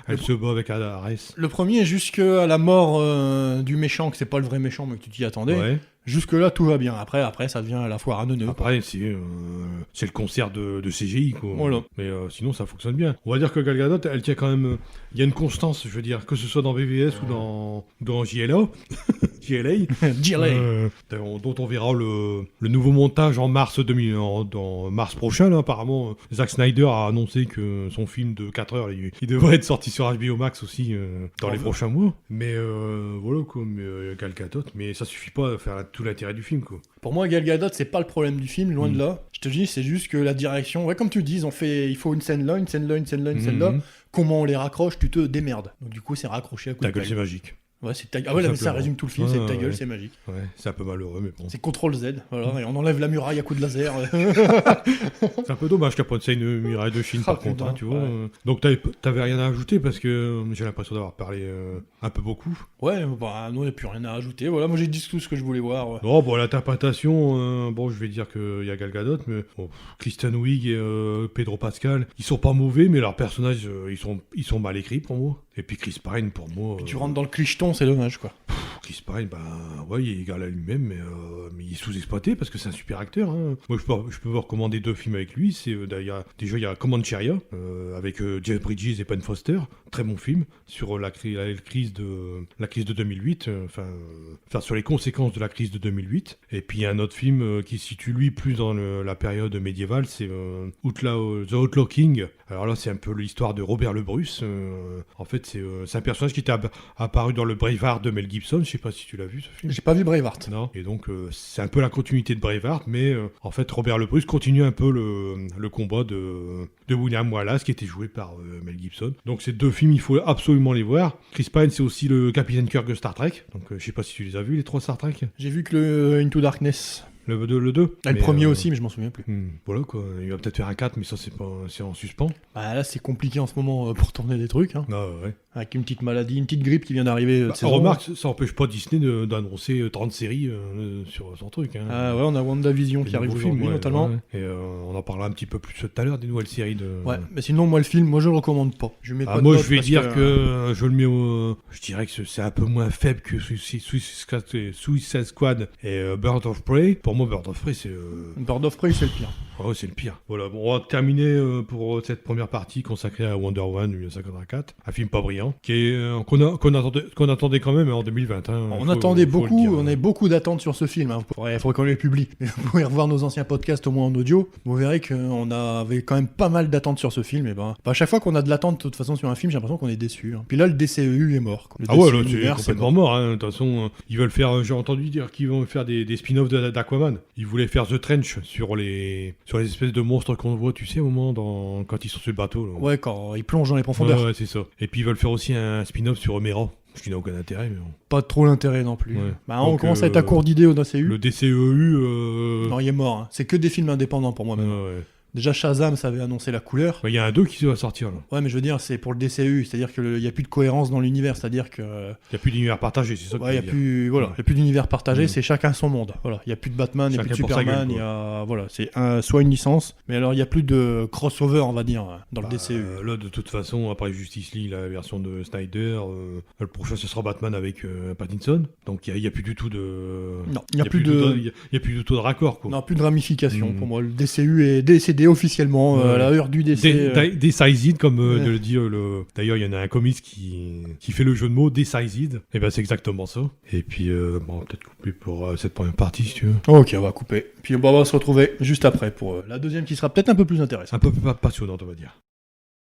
elle se bat avec Ares. Le premier, jusqu'à la mort du méchant, que c'est pas le vrai méchant, mais que tu t'y attendais. Ouais. Jusque-là, tout va bien. Après, ça devient à la fois ranonneux. Après, c'est le concert de CGI, quoi. Voilà. Mais sinon, ça fonctionne bien. On va dire que Gal Gadot, elle tient quand même... Il y a une constance, je veux dire, que ce soit dans BVS ou dans JLA. Dont on verra le nouveau montage en mars prochain. Là, apparemment, Zack Snyder a annoncé que son film de 4 heures, il devrait être sorti sur HBO Max aussi dans les prochains mois. Mais voilà, quoi. Gal Gadot, mais ça suffit pas à faire tout l'intérêt du film, quoi. Pour moi, Gal Gadot, c'est pas le problème du film, loin de là. Je te dis, c'est juste que la direction, ouais, comme tu dis, il faut une scène là, une scène là, une scène là, une scène là. Comment on les raccroche, tu te démerdes. Donc du coup, c'est raccroché à coup de ta gueule, c'est magique. Ouais, c'est ta... Ah ouais, là, mais ça résume tout le film, c'est ta gueule, c'est magique. Ouais, c'est un peu malheureux, mais bon. C'est CTRL Z, voilà, et on enlève la muraille à coup de laser. C'est un peu dommage qu'il n'y a pas de scène muraille de Chine, par contre, hein, tu vois. Ouais. Donc t'avais rien à ajouter, parce que j'ai l'impression d'avoir parlé un peu beaucoup. Ouais, bah, non, il n'y a plus rien à ajouter, voilà, moi j'ai dit tout ce que je voulais voir. Ouais. Non, bon, l'interprétation, bon, je vais dire qu'il y a Gal Gadot, mais bon, Kristen Wiig et Pedro Pascal, ils sont pas mauvais, mais leurs personnages, ils sont mal écrits pour moi. Et puis Chris Pine, pour moi... Puis tu rentres dans le clicheton, c'est dommage, quoi. Chris Pine, ouais, il est égal à lui-même, mais il est sous-exploité parce que c'est un super acteur. Hein. Moi, je peux vous recommander 2 films avec lui. Déjà, il y a Comancheria, avec Jeff Bridges et Penn Foster. Très bon film sur la crise de 2008, sur les conséquences de la crise de 2008. Et puis, il y a un autre film qui se situe, lui, plus dans la période médiévale, c'est The Outlaw King. Alors là, c'est un peu l'histoire de Robert le Bruce. En fait, c'est un personnage qui était apparu dans le Braveheart de Mel Gibson. Je sais pas si tu l'as vu, ce film. J'ai pas vu Braveheart. Non. Et donc, c'est un peu la continuité de Braveheart, mais en fait, Robert le Bruce continue un peu le combat de William Wallace, qui était joué par Mel Gibson. Donc, ces 2 films, il faut absolument les voir. Chris Pine, c'est aussi le capitaine Kirk de Star Trek. Donc, je sais pas si tu les as vus, les 3 Star Trek. J'ai vu que le Into Darkness. Le 2. Ah, le premier aussi, mais je m'en souviens plus. Voilà quoi, il va peut-être faire un 4, mais ça c'est en suspens. Bah là, c'est compliqué en ce moment pour tourner des trucs. Hein. Ah ouais. Avec une petite maladie, une petite grippe qui vient d'arriver. Remarque, ça empêche pas Disney d'annoncer 30 séries sur son truc. Hein. Ah ouais, on a WandaVision qui arrive aujourd'hui, notamment. Ouais. Et on en parlera un petit peu plus tout à l'heure des nouvelles séries de... Ouais, mais sinon, moi, le film, je le recommande pas. Je mets pas de moi, note je vais parce dire que je le mets au... Je dirais que c'est un peu moins faible que Suicide Squad et Bird of Prey. Pour moi, Bird of Prey, c'est... Bird of Prey, c'est le pire. Ouais, c'est le pire. Voilà, bon, on va terminer pour cette première partie consacrée à Wonder Woman 1984, un film pas brillant, qui est qu'on attendait quand même en 2020. Hein, on attendait beaucoup, on avait beaucoup d'attentes sur ce film. Hein. Il faudrait qu'on les publie. Vous pouvez revoir nos anciens podcasts au moins en audio. Vous verrez qu'on avait quand même pas mal d'attentes sur ce film. Et à chaque fois qu'on a de l'attente de toute façon sur un film, j'ai l'impression qu'on est déçu. Hein. Puis là, le DCEU est mort. Ah ouais, là, c'est complètement mort. Hein. De toute façon, ils veulent faire. J'ai entendu dire qu'ils vont faire des spin-offs d'Aquaman. Ils voulaient faire The Trench sur les espèces de monstres qu'on voit, tu sais, au moment quand ils sont sur le bateau. Là. Ouais, quand ils plongent dans les profondeurs. Ouais, c'est ça. Et puis ils veulent faire aussi un spin-off sur Mera. Ce qui n'a aucun intérêt, mais bon. Pas trop l'intérêt non plus. Ouais. On commence à être à court d'idées au DCEU. Le DCEU... Non, il est mort. Hein. C'est que des films indépendants pour moi même. Ouais. Déjà Shazam, ça avait annoncé la couleur. Il y a un 2 qui va sortir là. Ouais, mais je veux dire, c'est pour le DCU, c'est-à-dire qu'il n'y a plus de cohérence dans l'univers, c'est-à-dire que... Il n'y a plus d'univers partagé, c'est ça que il n'y a plus d'univers partagé, c'est chacun son monde. Voilà, il n'y a plus de Batman, il n'y a plus de Superman, c'est soit une licence, mais alors il n'y a plus de crossover, on va dire, dans le DCU. Là, de toute façon, après Justice League, la version de Snyder, le prochain ce sera Batman avec Pattinson, donc il n'y a plus du tout de... Non, il n'y a plus du tout de raccord, quoi. Non, plus de ramification. Pour moi, le DCU est décédé officiellement. À la heure du décès. Decised, comme le dit D'ailleurs, il y en a un comics qui fait le jeu de mots, Decised. Et ben c'est exactement ça. Et puis, on va peut-être couper pour cette première partie, si tu veux. Ok, on va couper. Puis on va se retrouver juste après pour la deuxième qui sera peut-être un peu plus intéressante. Un peu plus passionnante, on va dire.